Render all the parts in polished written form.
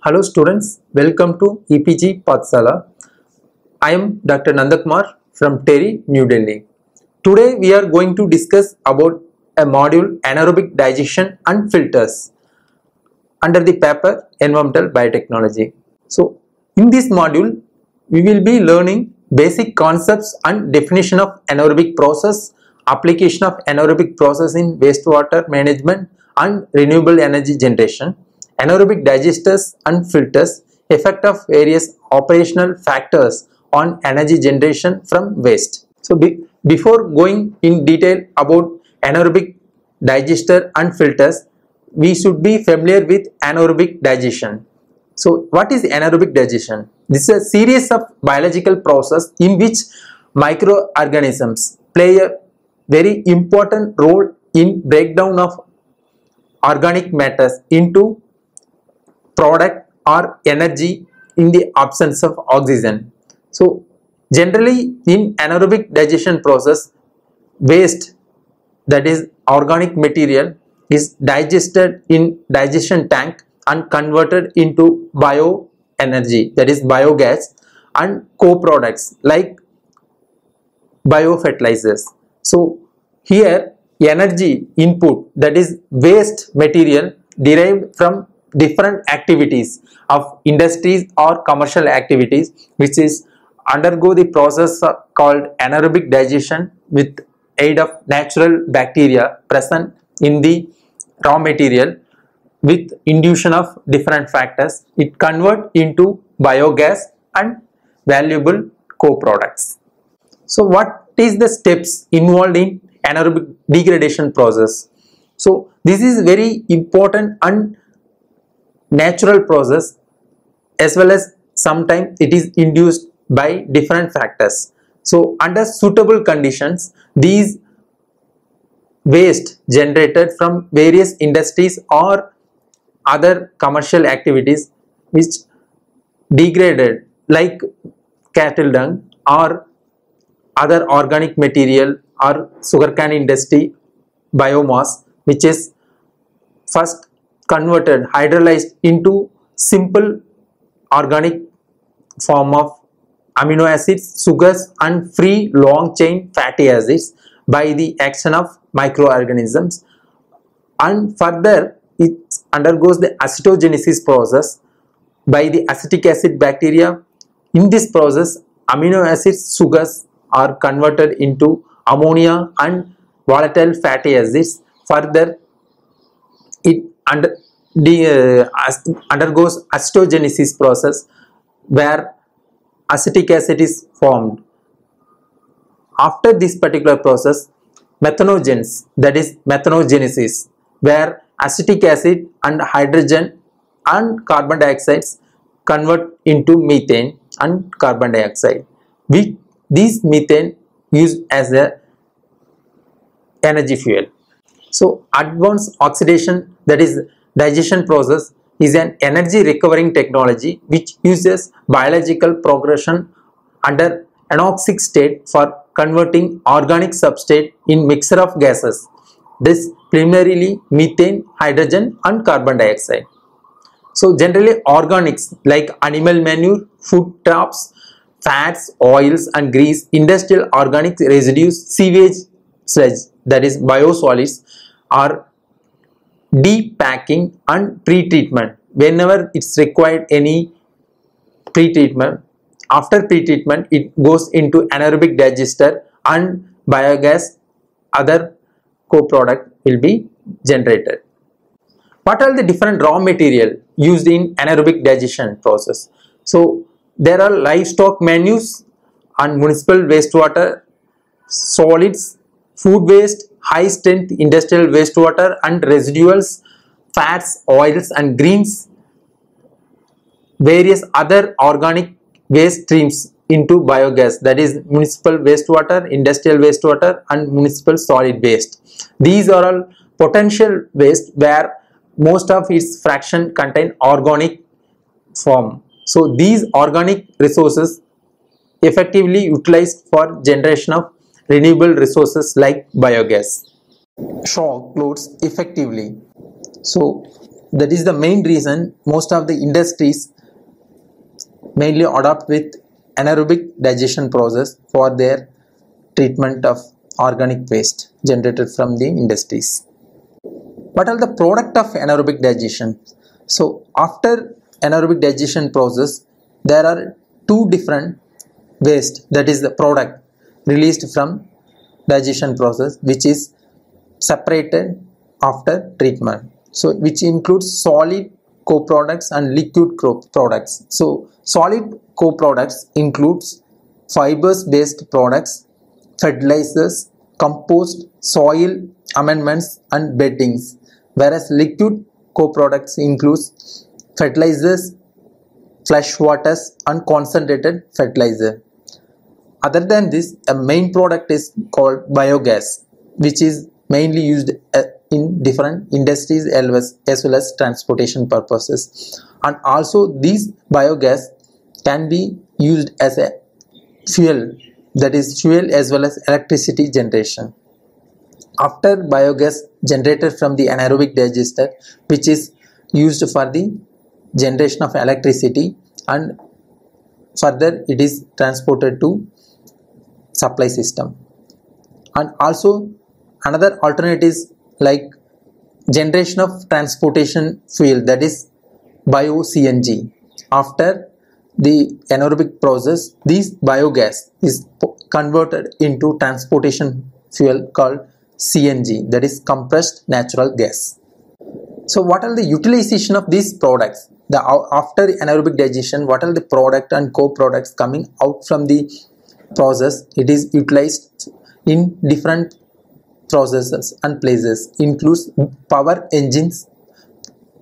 Hello students, welcome to EPG Pathsala. I am Dr. Nandakumar from TERI, New Delhi. Today we are going to discuss about a module anaerobic digestion and filters under the paper Environmental Biotechnology. So in this module we will be learning basic concepts and definition of anaerobic process, application of anaerobic process in wastewater management and renewable energy generation, anaerobic digesters and filters, effect of various operational factors on energy generation from waste. So before going in detail about anaerobic digester and filters, we should be familiar with anaerobic digestion. So what is anaerobic digestion? This is a series of biological process in which microorganisms play a very important role in breakdown of organic matters into product or energy in the absence of oxygen. So generally in anaerobic digestion process, waste, that is organic material, is digested in digestion tank and converted into bioenergy, that is biogas, and co-products like biofertilizers. So here energy input, that is waste material derived from different activities of industries or commercial activities, which is undergo the process called anaerobic digestion with aid of natural bacteria present in the raw material. With induction of different factors, it convert into biogas and valuable co-products. So what is the steps involved in anaerobic degradation process? So this is very important and natural process, as well as sometimes it is induced by different factors. So under suitable conditions, these waste generated from various industries or other commercial activities which degraded like cattle dung or other organic material or sugarcane industry biomass, which is first converted, hydrolyzed into simple organic form of amino acids, sugars and free long chain fatty acids by the action of microorganisms, and further it undergoes the acetogenesis process by the acetic acid bacteria. In this process, amino acids, sugars are converted into ammonia and volatile fatty acids. Further, it undergoes acetogenesis process where acetic acid is formed. After this particular process, methanogens, that is methanogenesis, where acetic acid and hydrogen and carbon dioxide convert into methane and carbon dioxide. These methane used as a energy fuel. So advanced oxidation, that is digestion process, is an energy recovering technology which uses biological progression under anoxic state for converting organic substrate in mixture of gases. This primarily methane, hydrogen and carbon dioxide. So generally organics like animal manure, food scraps, fats, oils and grease, industrial organic residues, sewage sludge, that is biosolids, are depacking and pre-treatment whenever it's required any pre-treatment. After pre-treatment, it goes into anaerobic digester and biogas, other co-product will be generated. What are the different raw material used in anaerobic digestion process? So there are livestock manures and municipal wastewater, solids, food waste, high strength industrial wastewater and residuals, fats, oils and greens, various other organic waste streams into biogas, that is municipal wastewater, industrial wastewater and municipal solid waste. These are all potential waste where most of its fraction contain organic form. So these organic resources effectively utilized for generation of renewable resources like biogas. Shock loads effectively. So that is the main reason most of the industries mainly adopt with anaerobic digestion process for their treatment of organic waste generated from the industries. What are the product of anaerobic digestion? So after anaerobic digestion process, there are two different waste, that is the product released from digestion process, which is separated after treatment. So which includes solid co-products and liquid co-products. So solid co-products includes fibers based products, fertilizers, compost, soil amendments and beddings, whereas liquid co-products includes fertilizers, flash waters and concentrated fertilizer. Other than this, a main product is called biogas, which is mainly used in different industries as well as transportation purposes, and also these biogas can be used as a fuel, that is fuel as well as electricity generation. After biogas generated from the anaerobic digester, which is used for the generation of electricity, and further it is transported to supply system. And also another alternatives like generation of transportation fuel, that is bio-CNG. After the anaerobic process, this biogas is converted into transportation fuel called CNG, that is compressed natural gas. So what are the utilization of these products? After anaerobic digestion, what are the product and co-products coming out from the process? It is utilized in different processes and places, includes power engines,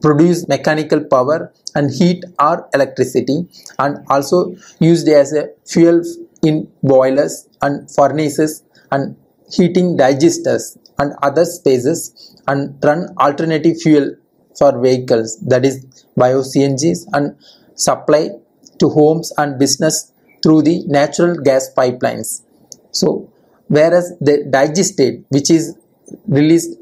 produce mechanical power and heat or electricity, and also used as a fuel in boilers and furnaces and heating digesters and other spaces, and run alternative fuel for vehicles, that is bio-CNGs, and supply to homes and business through the natural gas pipelines. So whereas the digestate, which is released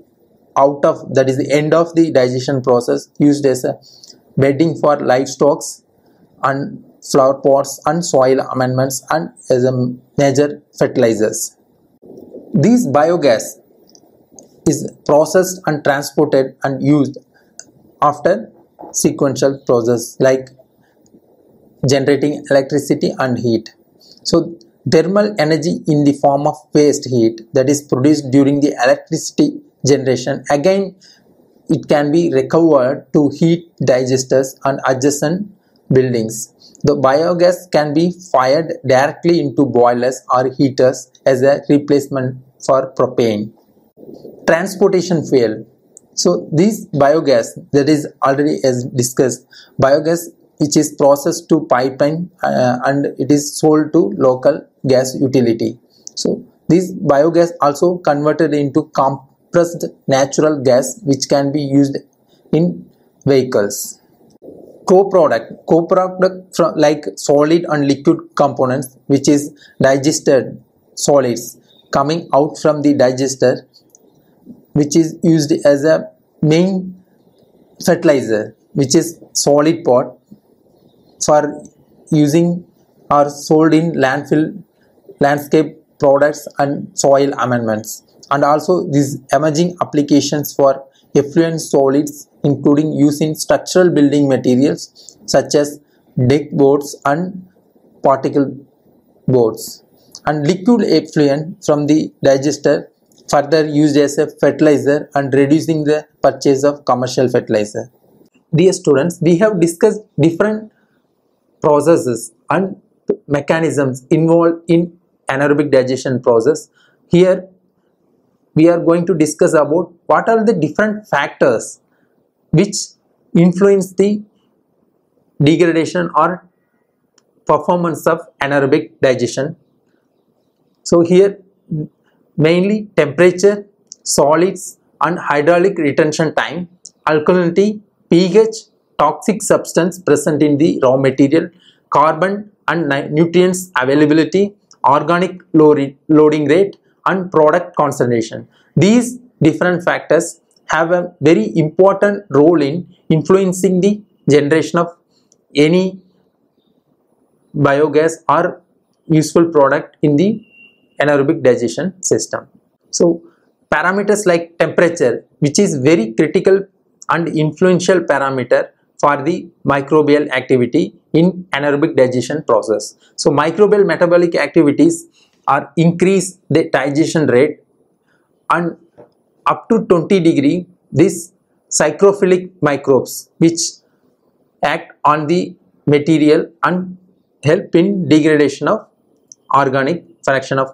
out of, that is the end of the digestion process, used as a bedding for livestock and flower pots and soil amendments and as a major fertilizers. These biogas is processed and transported and used after sequential process like generating electricity and heat. So thermal energy in the form of waste heat that is produced during the electricity generation, again it can be recovered to heat digesters and adjacent buildings. The biogas can be fired directly into boilers or heaters as a replacement for propane. Transportation fuel. So this biogas, that is already as discussed, biogas which is processed to pipeline and it is sold to local gas utility. So this biogas also converted into compressed natural gas which can be used in vehicles. Co-product from like solid and liquid components, which is digested solids coming out from the digester, which is used as a main fertilizer, which is solid pot for using or sold in landfill, landscape products and soil amendments, and also these emerging applications for effluent solids, including use in structural building materials such as deck boards and particle boards, and liquid effluent from the digester further used as a fertilizer and reducing the purchase of commercial fertilizer. Dear students, we have discussed different processes and mechanisms involved in anaerobic digestion process. Here we are going to discuss about what are the different factors which influence the degradation or performance of anaerobic digestion. So here mainly temperature, solids and hydraulic retention time, alkalinity, pH, toxic substance present in the raw material, carbon and nutrients availability, organic loading rate and product concentration. These different factors have a very important role in influencing the generation of any biogas or useful product in the anaerobic digestion system. So parameters like temperature, which is very critical and influential parameter for the microbial activity in anaerobic digestion process. So microbial metabolic activities are increase the digestion rate, and up to 20 degree this psychrophilic microbes which act on the material and help in degradation of organic fraction of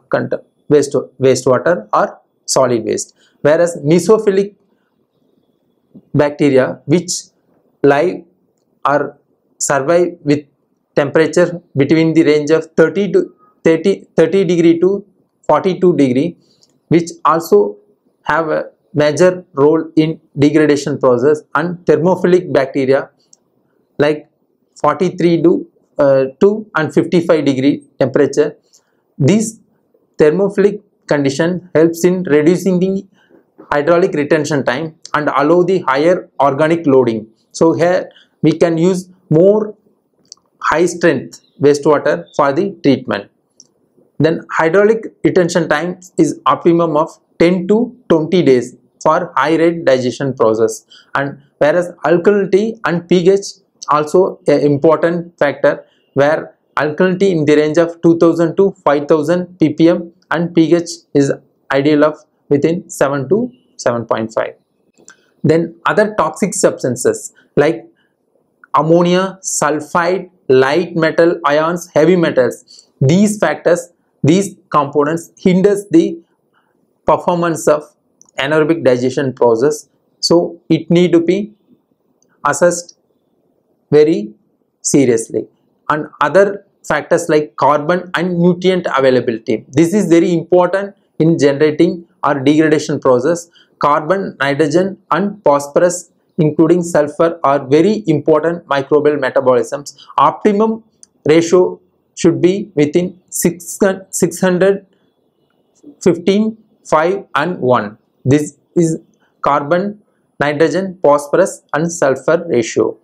wastewater or solid waste, whereas mesophilic bacteria which live or survive with temperature between the range of 30 degree to 42 degree, which also have a major role in degradation process, and thermophilic bacteria like 43 to and 55 degree temperature. This thermophilic condition helps in reducing the hydraulic retention time and allow the higher organic loading. So here we can use more high strength wastewater for the treatment. Then hydraulic retention time is optimum of 10 to 20 days for high rate digestion process, and whereas alkalinity and pH also an important factor, where alkalinity in the range of 2000 to 5000 ppm and pH is ideal of within 7 to 7.5. Then other toxic substances like ammonia, sulfide, light metal ions, heavy metals, these factors, these components hinders the performance of anaerobic digestion process, so it need to be assessed very seriously. And other factors like carbon and nutrient availability, this is very important in generating or degradation process. Carbon, nitrogen and phosphorus including sulfur are very important microbial metabolisms. Optimum ratio should be within 615, 5 and 1. This is carbon, nitrogen, phosphorus and sulfur ratio.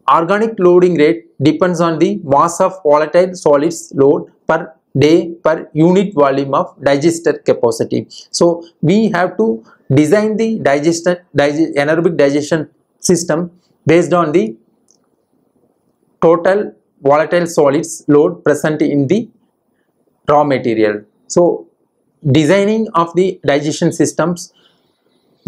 Organic loading rate depends on the mass of volatile solids load per day per unit volume of digester capacity. So we have to design the anaerobic digestion system based on the total volatile solids load present in the raw material. So designing of the digestion systems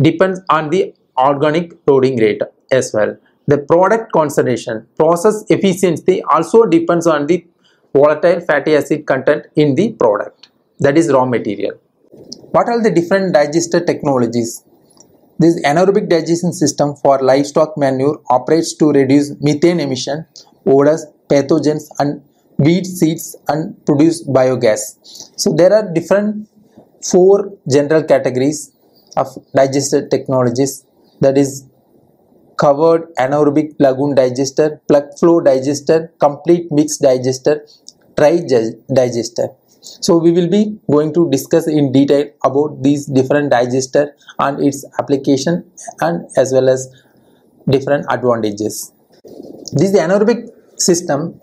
depends on the organic loading rate as well. The product concentration, process efficiency also depends on the volatile fatty acid content in the product, that is raw material. What are the different digester technologies? This anaerobic digestion system for livestock manure operates to reduce methane emission, odors, pathogens and weed seeds and produce biogas. So there are different 4 general categories of digester technologies, that is covered anaerobic lagoon digester, plug flow digester, complete mix digester, dry digester. So we will be going to discuss in detail about these different digester and its application and as well as different advantages. This anaerobic system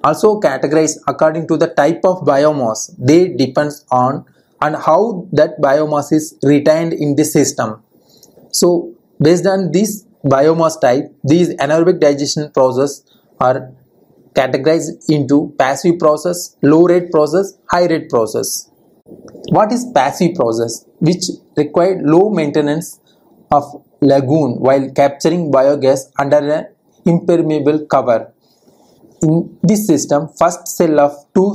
also categorized according to the type of biomass they depends on and how that biomass is retained in the system. So based on this biomass type, these anaerobic digestion process are categorized into passive process, low rate process, high rate process. What is passive process? Which require low maintenance of lagoon while capturing biogas under an impermeable cover. In this system, first cell of 2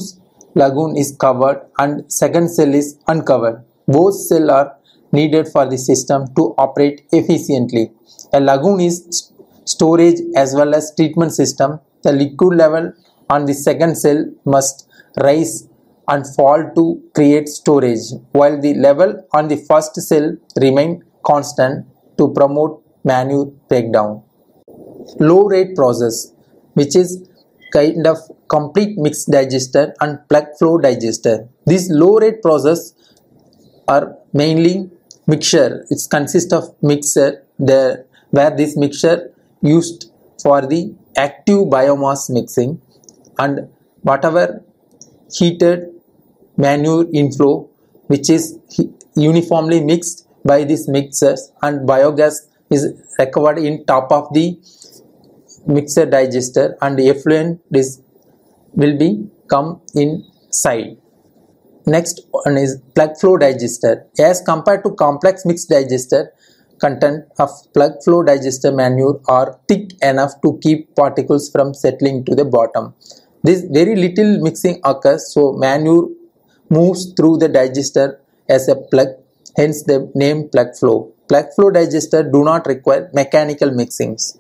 lagoon is covered and second cell is uncovered. Both cells are needed for the system to operate efficiently. A lagoon is storage as well as treatment system. The liquid level on the second cell must rise and fall to create storage, while the level on the first cell remain constant to promote manure breakdown. Low rate process, which is kind of complete mix digester and plug flow digester. These low rate process are mainly mixture. It consists of mixture there, where this mixture used for the active biomass mixing, and whatever heated manure inflow which is uniformly mixed by these mixers, and biogas is recovered in top of the mixer digester, and effluent will be come inside. Next one is plug flow digester. As compared to complex mixed digester, content of plug flow digester manure are thick enough to keep particles from settling to the bottom. This very little mixing occurs, so manure moves through the digester as a plug, hence the name plug flow. Plug flow digester do not require mechanical mixings.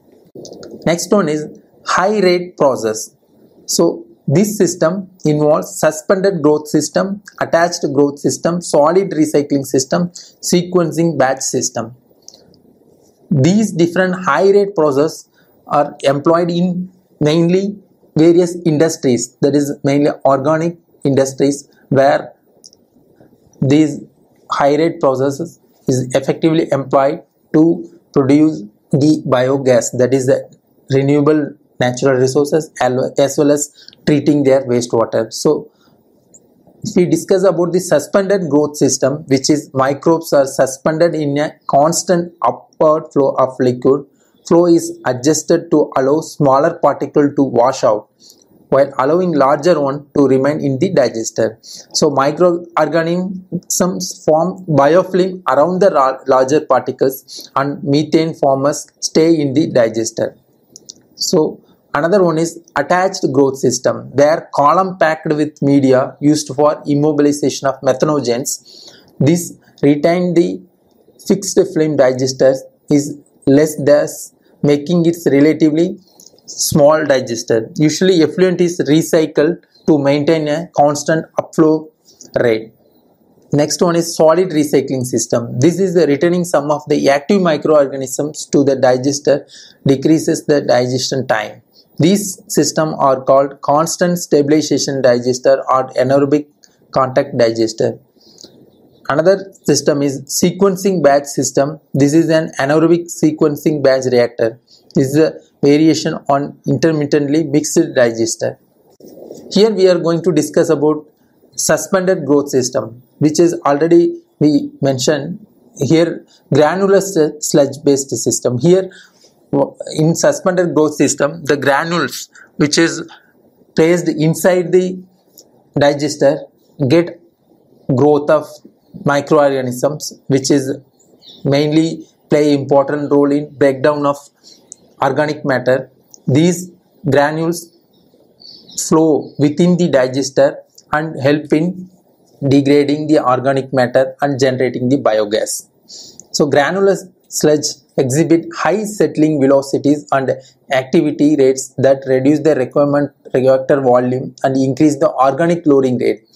Next one is high rate process. So this system involves suspended growth system, attached growth system, solid recycling system, sequencing batch system. These different high rate processes are employed in mainly various industries, that is mainly organic industries, where these high rate processes is effectively employed to produce the biogas, that is the renewable natural resources, as well as treating their wastewater. So if we discuss about the suspended growth system, which is microbes are suspended in a constant upward flow of liquid. Flow is adjusted to allow smaller particle to wash out, while allowing larger one to remain in the digester. So microorganisms form biofilm around the larger particles, and methane formers stay in the digester. So another one is attached growth system, where column packed with media used for immobilization of methanogens. This retain the fixed film digester is less, thus making it relatively small digester. Usually effluent is recycled to maintain a constant upflow rate. Next one is solid recycling system. This is the returning some of the active microorganisms to the digester, decreases the digestion time. These systems are called constant stabilization digester or anaerobic contact digester. Another system is sequencing batch system. This is an anaerobic sequencing batch reactor. This is a variation on intermittently mixed digester. Here we are going to discuss about suspended growth system, which is already we mentioned here, granular sludge based system. Here in suspended growth system, the granules which is placed inside the digester get growth of microorganisms, which is mainly play important role in breakdown of organic matter. These granules flow within the digester and help in degrading the organic matter and generating the biogas. So granular sludge exhibit high settling velocities and activity rates that reduce the requirement reactor volume and increase the organic loading rate.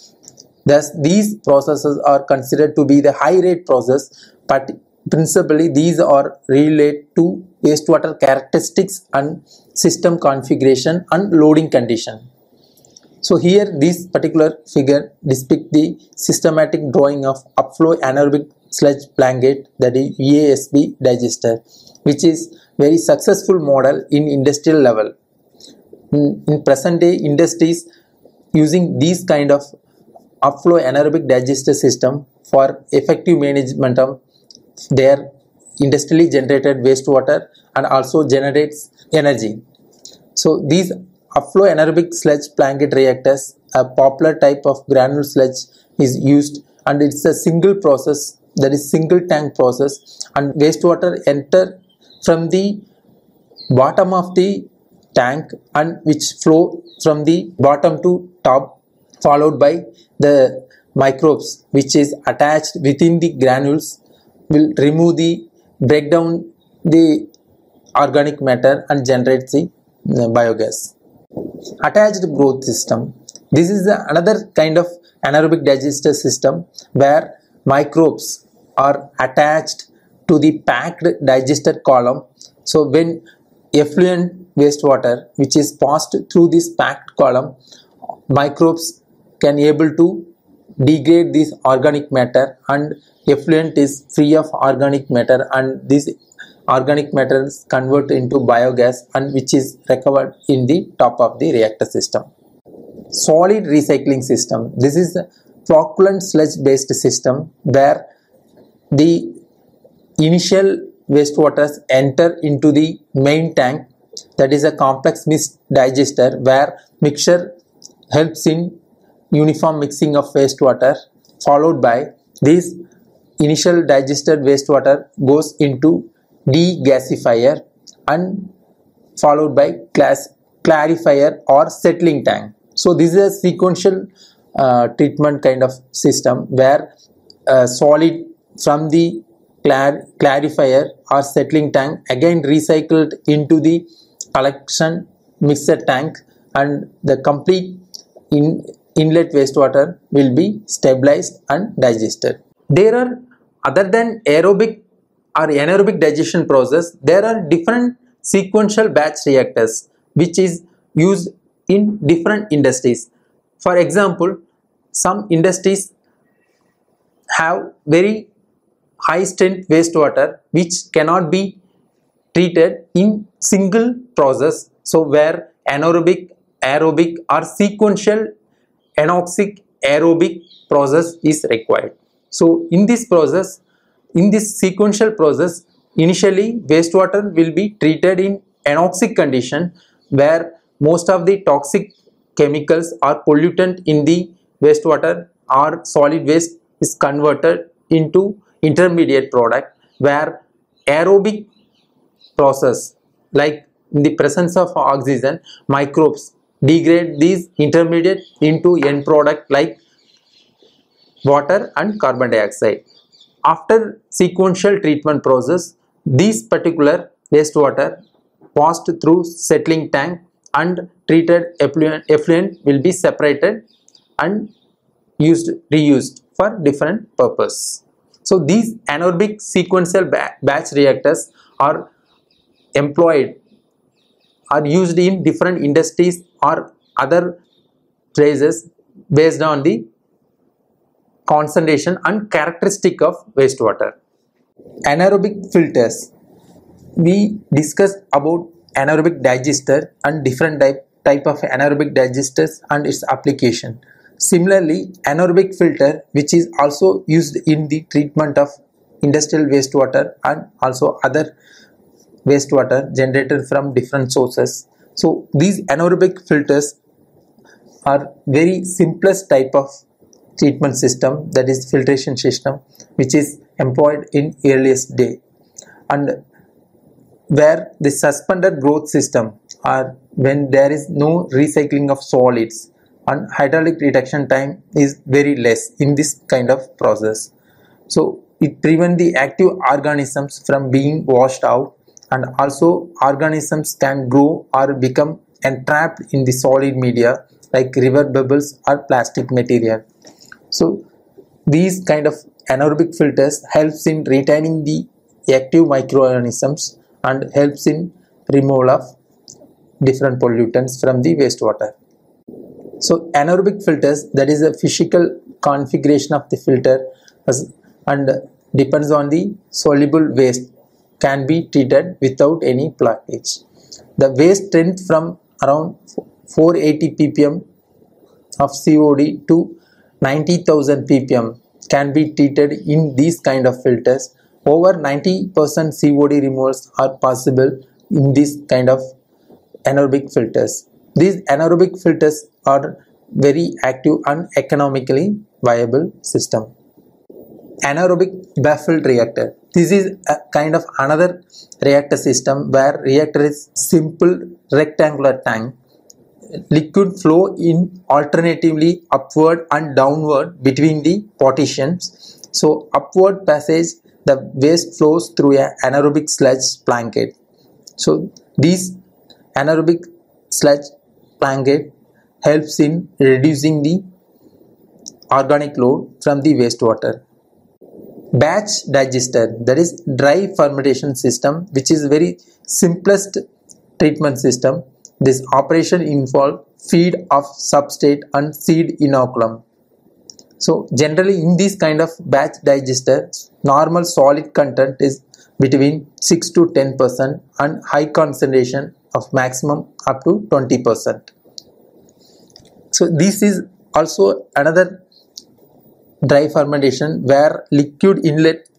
Thus, these processes are considered to be the high rate process, but principally these are related to wastewater characteristics and system configuration and loading condition. So here this particular figure depicts the systematic drawing of upflow anaerobic sludge blanket, that is VASB digester, which is very successful model in industrial level. In present day industries using these kind of upflow anaerobic digester system for effective management of their industrially generated wastewater and also generates energy. So these upflow anaerobic sludge blanket reactors, a popular type of granule sludge is used, and it's a single process, that is single tank process, and wastewater enter from the bottom of the tank and which flow from the bottom to top, followed by the microbes which is attached within the granules will remove the break down the organic matter and generate the biogas. Attached growth system. This is another kind of anaerobic digester system where microbes are attached to the packed digester column. So when effluent wastewater which is passed through this packed column, microbes can able to degrade this organic matter and effluent is free of organic matter, and this organic matter is converted into biogas and which is recovered in the top of the reactor system. Solid recycling system. This is a flocculant sludge based system where the initial wastewaters enter into the main tank, that is a complex mix digester where mixture helps in uniform mixing of wastewater, followed by this initial digested wastewater goes into degasifier and followed by clarifier or settling tank. So this is a sequential treatment kind of system where solid from the clarifier or settling tank again recycled into the collection mixer tank, and the complete inlet wastewater will be stabilized and digested. There are, other than aerobic or anaerobic digestion process, there are different sequential batch reactors which is used in different industries. For example, some industries have very high strength wastewater which cannot be treated in single process, so where anaerobic, aerobic or sequential anoxic aerobic process is required. So in this process, in this sequential process, initially wastewater will be treated in anoxic condition where most of the toxic chemicals or pollutant in the wastewater or solid waste is converted into intermediate product, where aerobic process, like in the presence of oxygen, microbes degrade these intermediate into end product like water and carbon dioxide. After sequential treatment process, these particular wastewater passed through settling tank and treated effluent will be separated and reused for different purpose. So these anaerobic sequential batch reactors are employed, are used in different industries or other places based on the concentration and characteristic of wastewater. Anaerobic filters. We discussed about anaerobic digester and different type of anaerobic digesters and its application. Similarly, anaerobic filter, which is also used in the treatment of industrial wastewater and also other wastewater generated from different sources. So these anaerobic filters are very simplest type of treatment system, that is filtration system, which is employed in earliest day, and where the suspended growth system, or when there is no recycling of solids and hydraulic reduction time is very less in this kind of process. So it prevents the active organisms from being washed out, and also organisms can grow or become entrapped in the solid media like river bubbles or plastic material. So these kind of anaerobic filters helps in retaining the active microorganisms and helps in removal of different pollutants from the wastewater. So anaerobic filters, that is a physical configuration of the filter and depends on the soluble waste, can be treated without any blockage. The waste strength from around 480 ppm of COD to 90,000 ppm can be treated in these kind of filters. Over 90% COD removals are possible in this kind of anaerobic filters. These anaerobic filters are very active and economically viable system. Anaerobic baffled reactor. This is a kind of another reactor system where reactor is simple rectangular tank. Liquid flow in alternatively upward and downward between the partitions. So upward passage, the waste flows through an anaerobic sludge blanket. So these anaerobic sludge blanket helps in reducing the organic load from the wastewater. Batch digester, that is dry fermentation system, which is very simplest treatment system. This operation involves feed of substrate and seed inoculum. So generally in this kind of batch digester, normal solid content is between 6 to 10% and high concentration of maximum up to 20%. So this is also another dry fermentation where liquid inlet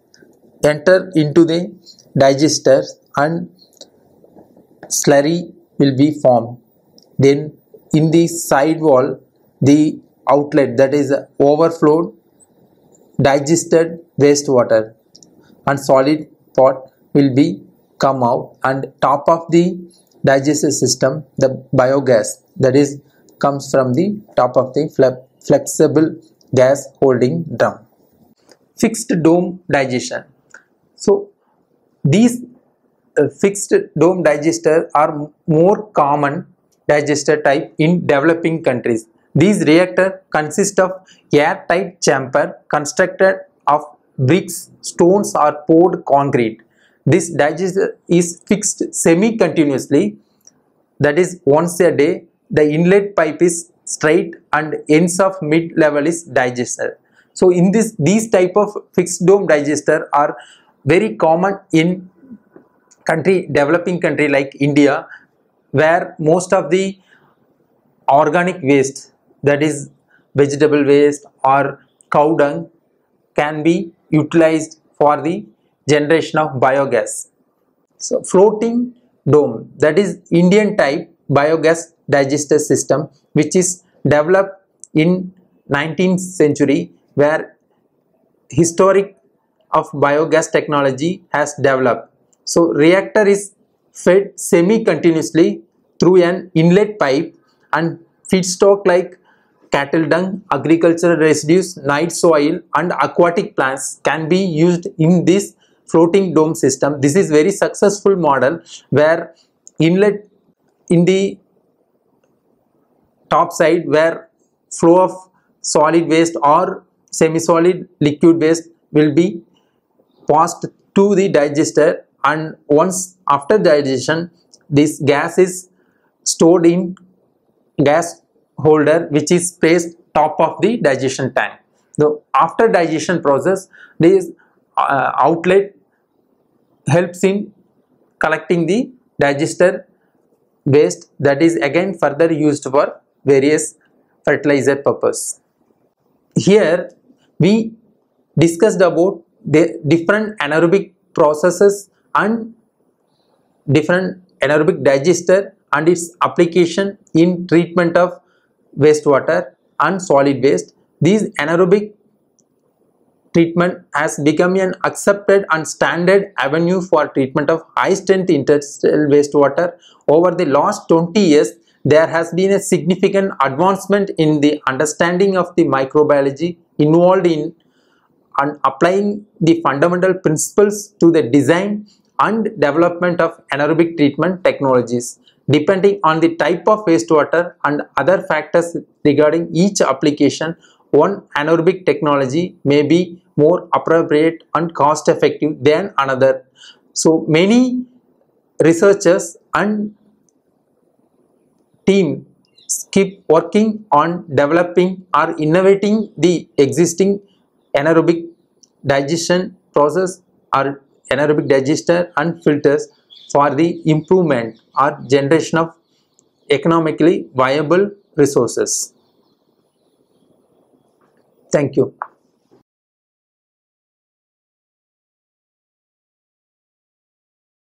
enter into the digester and slurry will be formed. Then in the side wall, the outlet, that is overflowed digested wastewater and solid pot will be come out, and top of the digestive system the biogas, that is comes from the top of the flexible gas holding drum. Fixed dome digestion. So these fixed dome digester are more common digester type in developing countries. These reactors consist of airtight chamber constructed of bricks, stones or poured concrete. This digester is fixed semi-continuously, that is once a day. The inlet pipe is straight and ends of mid-level is digester. So in these type of fixed dome digester are very common in developing country like India, where most of the organic waste, that is vegetable waste or cow dung, can be utilized for the generation of biogas. So floating dome, that is Indian type biogas digester system, which is developed in 19th century, where historic of biogas technology has developed. So reactor is fed semi-continuously through an inlet pipe, and feedstock like cattle dung, agricultural residues, night soil and aquatic plants can be used in this floating dome system. This is very successful model where inlet in the top side, where flow of solid waste or semi-solid liquid waste will be passed to the digester, and once after digestion this gas is stored in gas holder which is placed top of the digestion tank. So after digestion process, this outlet helps in collecting the digester waste, that is again further used for various fertilizer purpose. Here we discussed about the different anaerobic processes and different anaerobic digester and its application in treatment of wastewater and solid waste. These anaerobic treatment has become an accepted and standard avenue for treatment of high strength industrial wastewater. Over the last 20 years, there has been a significant advancement in the understanding of the microbiology involved in and applying the fundamental principles to the design and development of anaerobic treatment technologies. Depending on the type of wastewater and other factors regarding each application, one anaerobic technology may be more appropriate and cost effective than another. So many researchers and team keep working on developing or innovating the existing anaerobic digestion process or anaerobic digester and filters for the improvement or generation of economically viable resources. Thank you.